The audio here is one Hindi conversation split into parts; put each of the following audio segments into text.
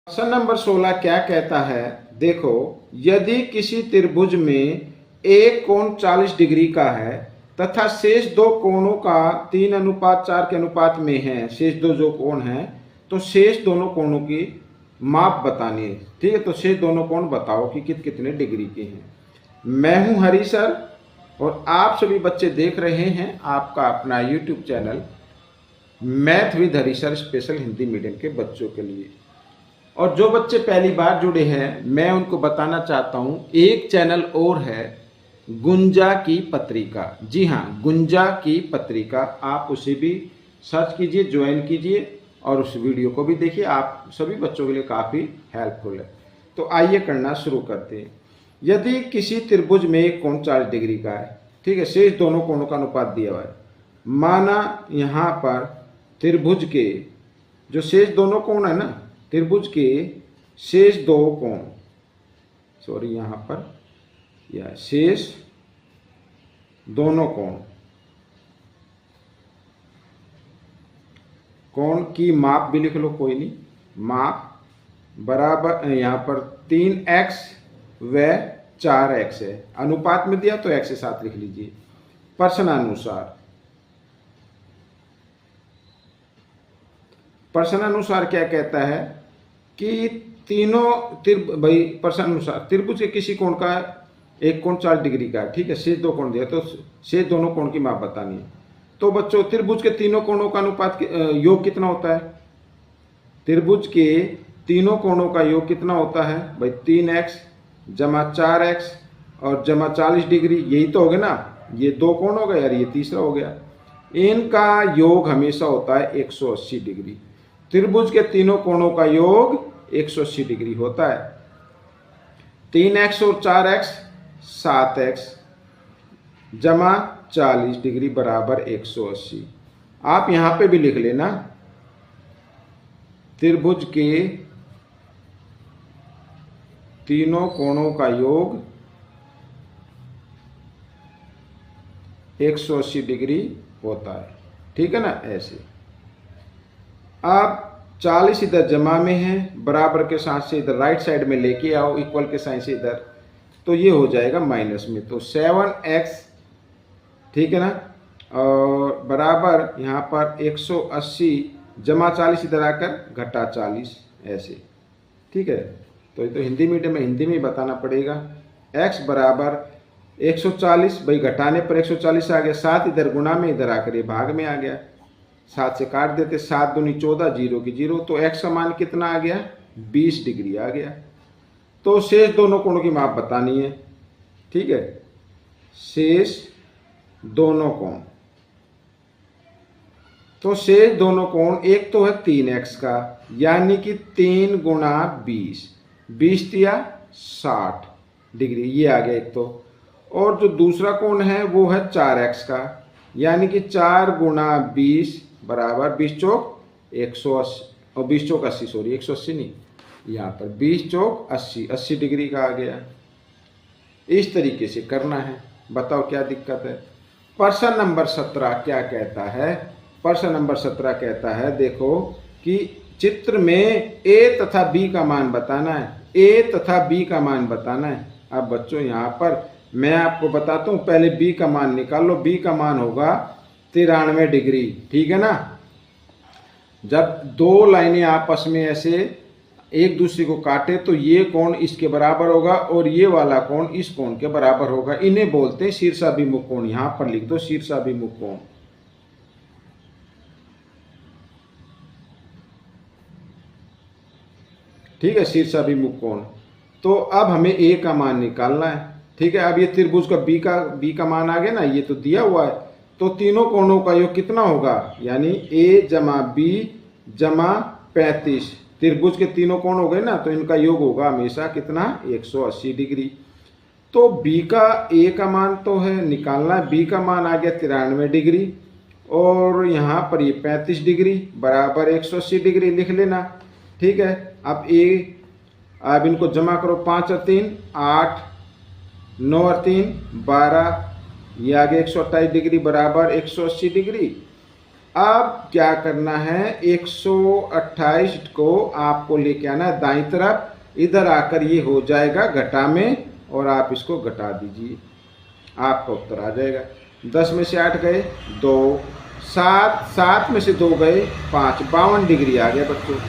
प्रश्न नंबर 16 क्या कहता है, देखो यदि किसी त्रिभुज में एक कोण 40 डिग्री का है तथा शेष दो कोणों का 3:4 के अनुपात में है, शेष दो जो कोण हैं, तो शेष दोनों कोणों की माप बतानी है। ठीक है, तो शेष दोनों कोण बताओ कि कितने डिग्री के हैं। मैं हूं हरी सर और आप सभी बच्चे देख रहे हैं आपका अपना YouTube channel math with Hari sir special Hindi medium के बच्चों के लिए। और जो बच्चे पहली बार जुड़े हैं मैं उनको बताना चाहता हूं, एक चैनल और है गुंजा की पत्रिका। जी हाँ, गुंजा की पत्रिका, आप उसे भी सर्च कीजिए, ज्वाइन कीजिए और उस वीडियो को भी देखिए, आप सभी बच्चों के लिए काफ़ी हेल्पफुल है। तो आइए करना शुरू करते हैं। यदि किसी त्रिभुज में एक कोण 40 डिग्री का है, ठीक है, शेष दोनों कोणों का अनुपात दिया हुआ है। माना यहाँ पर त्रिभुज के जो शेष दोनों कोण है ना, त्रिभुज के शेष दो कोण, सॉरी यहाँ पर या शेष दोनों कोण की माप भी लिख लो, कोई नहीं, माप बराबर यहाँ पर 3x व 4x है, अनुपात में दिया तो x के साथ लिख लीजिए। प्रश्नानुसार क्या कहता है कि प्रश्नानुसार त्रिभुज के किसी कोण का एक कोण 40 डिग्री का है, ठीक है, शेष दो कोण दिया तो शेष दोनों कोण की माप बतानी है। तो बच्चों त्रिभुज के तीनों कोणों का अनुपात योग कितना होता है? त्रिभुज के तीनों कोणों का योग कितना होता है भाई? 3x जमा 4x और जमा 40 डिग्री, यही तो हो गया ना, ये दो कोण हो गए यार, ये तीसरा हो गया। इनका योग हमेशा होता है 180 डिग्री। त्रिभुज के तीनों कोणों का योग 180 डिग्री होता है। 3x और 4x 7x जमा 40 डिग्री बराबर 180। आप यहां पे भी लिख लेना, त्रिभुज के तीनों कोणों का योग 180 डिग्री होता है, ठीक है ना, ऐसे। अब 40 इधर जमा में है, बराबर के साथ से इधर राइट साइड में लेके आओ, इक्वल के साइन से इधर, तो ये हो जाएगा माइनस में, तो 7x, ठीक है ना, और बराबर यहाँ पर 180 जमा 40 इधर आकर घटा 40, ऐसे, ठीक है। तो ये तो हिंदी मीडियम में हिंदी में ही बताना पड़ेगा। x बराबर 140, भाई घटाने पर 140 आ गया, 7 इधर गुणा में इधर आकर ये भाग में आ गया, 7 से काट देते, 7 दूनी 14, 0 की 0, तो x का मान कितना आ गया? 20 डिग्री आ गया। तो शेष दोनों कोणों की माप बतानी है, ठीक है, शेष दोनों कोण। तो शेष दोनों कोण, एक तो है 3x का, यानी कि 3 गुणा 20, 20 दिया 60 डिग्री, ये आ गया एक तो। और जो दूसरा कोण है वो है 4x का, यानी कि 4 गुणा 20 बराबर 20 चौक 180, और 20 चौक 80, सॉरी 180 नहीं, यहाँ पर 20 चौक 80, 80 डिग्री का आ गया। इस तरीके से करना है, बताओ क्या दिक्कत है। प्रश्न नंबर 17 क्या कहता है? प्रश्न नंबर 17 कहता है, देखो कि चित्र में a तथा b का मान बताना है, a तथा b का मान बताना है। अब बच्चों यहाँ पर मैं आपको बताता हूँ, पहले b का मान निकाल लो। b का मान होगा 93 डिग्री, ठीक है ना। जब दो लाइनें आपस में ऐसे एक दूसरे को काटे तो ये कोण इसके बराबर होगा और ये वाला कोण इस कोण के बराबर होगा। इन्हें बोलते हैं शीर्षाभिमुख कोण। यहां पर लिख दो शीर्षाभिमुख कोण। ठीक है, शीर्षाभिमुख कोण। तो अब हमें a का मान निकालना है, ठीक है। अब ये त्रिभुज का b का मान आ गया ना, ये तो दिया हुआ है, तो तीनों कोणों का योग कितना होगा? यानी a जमा b जमा 35, त्रिभुज के तीनों कोण हो गए ना, तो इनका योग होगा हमेशा कितना? 180 डिग्री। तो b का a का मान तो है निकालना है, b का मान आ गया 93 डिग्री और यहाँ पर ये 35 डिग्री बराबर 180 डिग्री लिख लेना, ठीक है। अब इनको जमा करो, 5 और 3 8, 9 और 3 12, ये आगे 128 डिग्री बराबर 180 डिग्री। अब क्या करना है, 128 को आपको लेके आना है दाईं तरफ, इधर आकर ये हो जाएगा घटा में और आप इसको घटा दीजिए, आपका उत्तर आ जाएगा। 10 में से 8 गए 2, 7 में से 2 गए 5, 52 डिग्री आ गया बच्चों।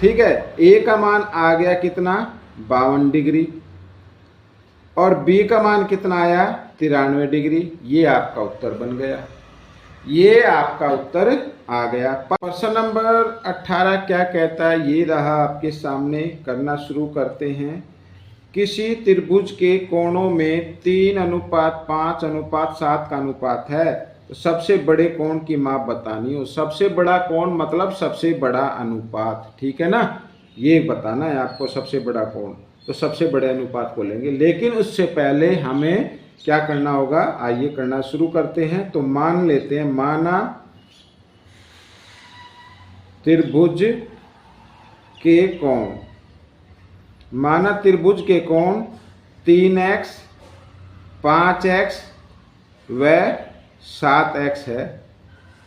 ठीक है, ए का मान आ गया कितना, 52 डिग्री, और बी का मान कितना आया, 93 डिग्री। ये आपका उत्तर बन गया, ये आपका उत्तर आ गया। प्रश्न नंबर 18 क्या कहता है, ये रहा आपके सामने, करना शुरू करते हैं। किसी त्रिभुज के कोणों में 3:5:7 का अनुपात है, तो सबसे बड़े कोण की माप बतानी हो। सबसे बड़ा कोण मतलब सबसे बड़ा अनुपात, ठीक है ना, ये बताना है आपको सबसे बड़ा कोण। तो सबसे बड़े अनुपात को लेंगे, लेकिन उससे पहले हमें क्या करना होगा, आइए करना शुरू करते हैं। तो मान लेते हैं, माना त्रिभुज के कोण, माना त्रिभुज के कोण 3x 5x व 7x है।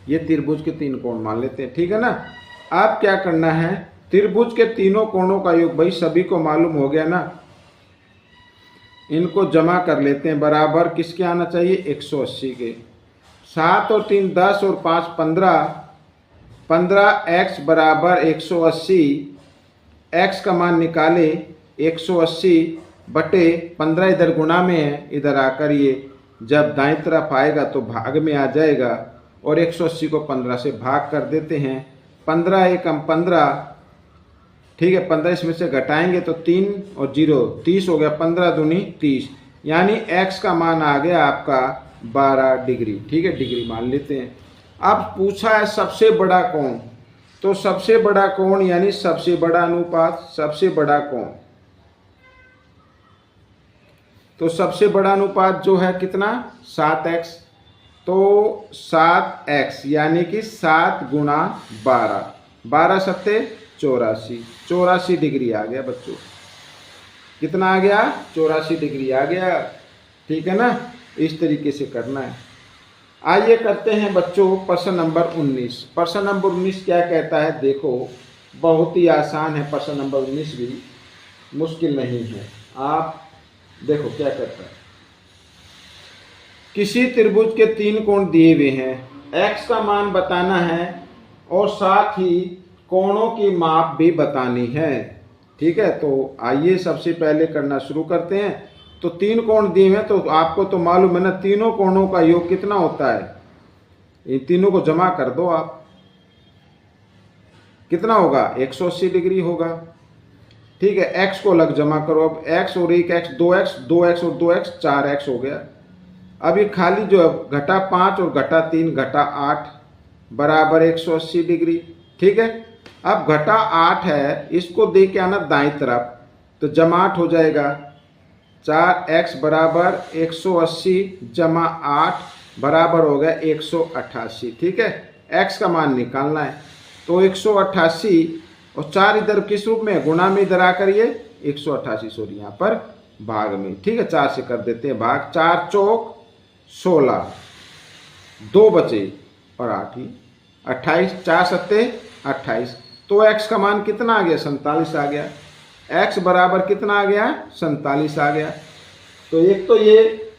ये त्रिभुज के 3 कोण मान लेते हैं, ठीक है ना। अब क्या करना है, त्रिभुज के तीनों कोणों का योग, भाई सभी को मालूम हो गया ना, इनको जमा कर लेते हैं, बराबर किसके आना चाहिए, 180 के। 7 और 3 10 और 5 15, 15x बराबर 180, x का मान निकाले 180 बटे 15, इधर गुणा में है, इधर आकर ये जब दाईं तरफ आएगा तो भाग में आ जाएगा, और 180 को 15 से भाग कर देते हैं। 15 एकम 15, ठीक है, 15 इसमें से घटाएंगे तो 3 और 0 30 हो गया, 15 दूनी 30, यानी x का मान आ गया आपका 12 डिग्री। ठीक है, डिग्री मान लेते हैं। अब पूछा है सबसे बड़ा कोण, तो सबसे बड़ा कोण यानी सबसे बड़ा अनुपात, सबसे बड़ा कोण, तो सबसे बड़ा अनुपात जो है कितना, 7x, तो 7x यानी कि 7 गुणा 12, 12 सत्ते 84, 84 डिग्री आ गया बच्चों। कितना आ गया, 84 डिग्री आ गया। ठीक है ना, इस तरीके से करना है। आइए करते हैं बच्चों प्रश्न नंबर 19। प्रश्न नंबर 19 क्या कहता है, देखो बहुत ही आसान है प्रश्न नंबर 19, भी मुश्किल नहीं है। आप देखो क्या कहता है, किसी त्रिभुज के 3 कोण दिए हुए हैं, x का मान बताना है और साथ ही कोणों की माप भी बतानी है। ठीक है, तो आइए सबसे पहले करना शुरू करते हैं। तो 3 कोण दिए हैं, तो आपको तो मालूम है ना, तीनों कोणों का योग कितना होता है, इन तीनों को जमा कर दो आप, कितना होगा, 180 डिग्री होगा। ठीक है, x को अलग जमा करो, अब x और 1x 2x, 2x और 2x 4x हो गया। अब ये खाली जो है घटा 5 और घटा 3 घटा 8 बराबर 180 डिग्री। ठीक है, अब घटा 8 है, इसको दे के आना दाईं तरफ, तो जमाट हो जाएगा, 4x बराबर 180 जमा 8 बराबर हो गया 188। ठीक है, x का मान निकालना है, तो 188 और 4 इधर किस रूप में, गुणा में, इधर आकर ये 188 सॉरी यहाँ पर भाग में। ठीक है, 4 से कर देते हैं भाग, 4 चौक 16, 2 बचे और 8 ही 28, 4 सत्ते 28, तो x का मान कितना आ गया, 47 आ गया। x बराबर कितना आ गया, 47 आ गया। तो एक तो ये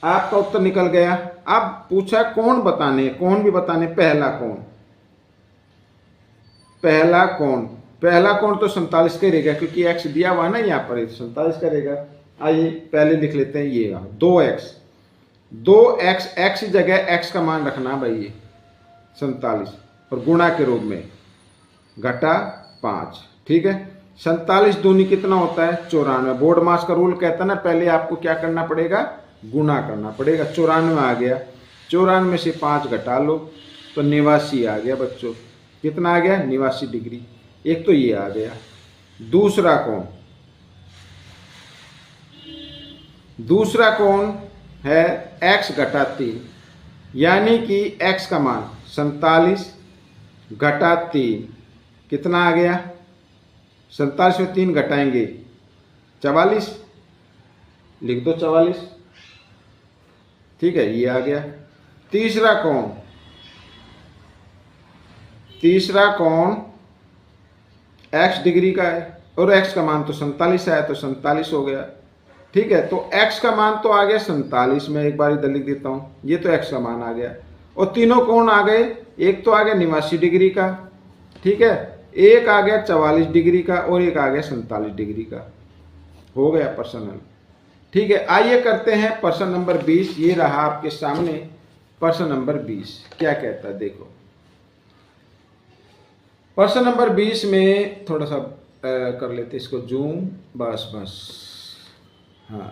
आपका उत्तर निकल गया। अब पूछा कोण बताने, कोण भी बताने, पहला कोण, पहला कोण, पहला कोण तो 47 करेगा, क्योंकि x दिया हुआ ना यहाँ पर, 47 करेगा। आइए पहले लिख लेते हैं, ये 2x, 2x, x जगह x का मान रखना भाई, ये 47 और गुणा के रूप में घटा 5। ठीक है, 47 दूनी कितना होता है, 94। बोर्ड मास का रूल कहता है ना, पहले आपको क्या करना पड़ेगा, गुणा करना पड़ेगा। 94 आ गया, 94 से 5 घटा लो तो 89 आ गया बच्चों। कितना आ गया, 89 डिग्री। एक तो ये आ गया। दूसरा कोण, दूसरा कोण है x घटा 3, यानी कि x का मान 47 घटा 3 कितना आ गया, 47 में 3 घटाएंगे 44, लिख दो 44। ठीक है, ये आ गया। तीसरा कोण, तीसरा कोण x डिग्री का है और x का मान तो 47 है, तो 47 हो गया। ठीक है, तो x का मान तो आ गया 47, मैं एक बार इधर लिख देता हूं, ये तो x का मान आ गया। और तीनों कोण आ गए, एक तो आ गया 89 डिग्री का, ठीक है, एक आ गया 44 डिग्री का और एक आ गया 47 डिग्री का। हो गया प्रश्न हल। ठीक है, आइए करते हैं प्रश्न नंबर 20। ये रहा आपके सामने प्रश्न नंबर 20। क्या कहता है देखो, प्रश्न नंबर 20 में थोड़ा सा कर लेते इसको जूम, बस बस, हाँ।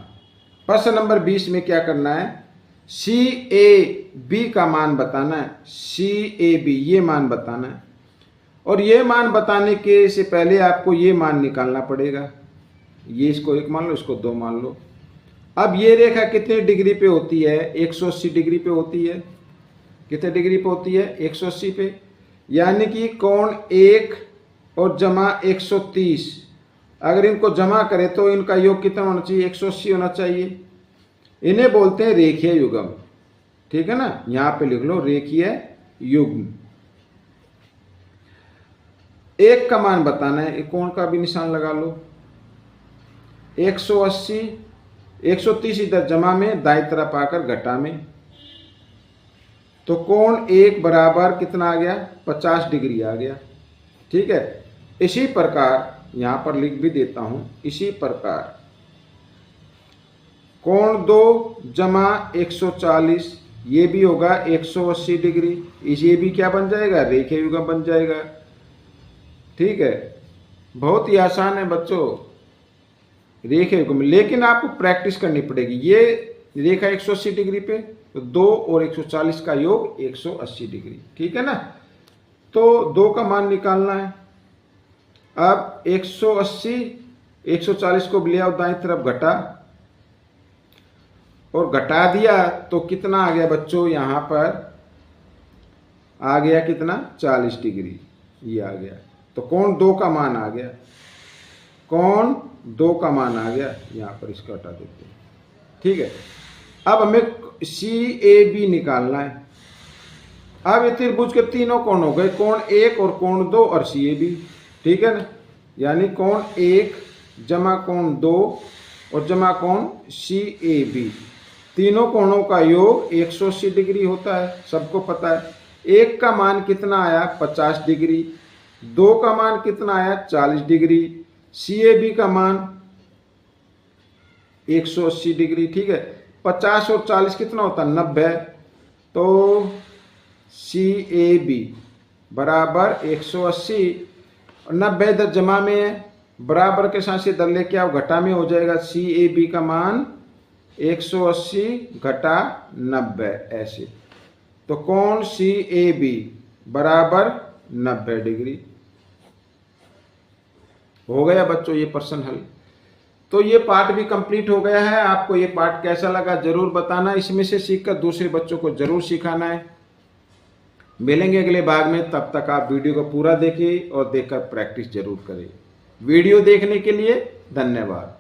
प्रश्न नंबर 20 में क्या करना है, CAB का मान बताना है। CAB ये मान बताना है, और ये मान बताने के से पहले आपको ये मान निकालना पड़ेगा। ये इसको 1 मान लो, इसको 2 मान लो। अब ये रेखा कितने डिग्री पे होती है, 180 डिग्री पे होती है। कितने डिग्री पे होती है, 180 पे, यानी कि कोण 1 और जमा 130, अगर इनको जमा करें तो इनका योग कितना होना चाहिए, 180 होना चाहिए। इन्हें बोलते हैं रेखीय युग्म। ठीक है ना, यहां पे लिख लो रेखीय युग्म। 1 का मान बताना है, कोण का भी निशान लगा लो। 180, 130 इधर जमा में, दाईं तरफ आकर घटा में, तो कोण 1 बराबर कितना आ गया, 50 डिग्री आ गया। ठीक है, इसी प्रकार यहां पर लिख भी देता हूं, इसी प्रकार कोण 2 जमा 140, ये भी होगा 180 डिग्री। ये भी क्या बन जाएगा, रेखीय युग्म बन जाएगा। ठीक है, बहुत ही आसान है बच्चों रेखीय युग्म, लेकिन आपको प्रैक्टिस करनी पड़ेगी। ये रेखा 180 डिग्री पे, तो 2 और 140 का योग 180 डिग्री। ठीक है ना, तो 2 का मान निकालना है। अब 180, 140 को ले आओ दाईं तरफ, घटा और घटा दिया तो कितना आ गया बच्चों, यहां पर आ गया कितना, 40 डिग्री, ये आ गया। तो कोण 2 का मान आ गया, कोण 2 का मान आ गया, यहां पर इसको हटा देते हैं। ठीक है, अब हमें CAB निकालना है। अब ये त्रिभुज के तीनों कोण हो गए, कोण 1 और कोण 2 और CAB। ठीक है ना, यानी कोण 1 जमा कोण 2 और जमा कोण CAB, तीनों कोणों का योग 180 डिग्री होता है, सबको पता है। 1 का मान कितना आया, 50 डिग्री, 2 का मान कितना आया, 40 डिग्री, CAB का मान 180 डिग्री। ठीक है, 50 और 40 कितना होता है, 90, तो CAB बराबर 180, 90 इधर जमा में है, बराबर के साथ से इधर लेके आओ, घटा में हो जाएगा। CAB का मान 180 घटा 90 ऐसे, तो कोण CAB बराबर 90 डिग्री। हो गया बच्चों ये प्रश्न हल। तो ये पार्ट भी कंप्लीट हो गया है। आपको ये पार्ट कैसा लगा जरूर बताना, इसमें से सीखकर दूसरे बच्चों को जरूर सिखाना है। मिलेंगे अगले भाग में, तब तक आप वीडियो को पूरा देखिए और देखकर प्रैक्टिस जरूर करें। वीडियो देखने के लिए धन्यवाद।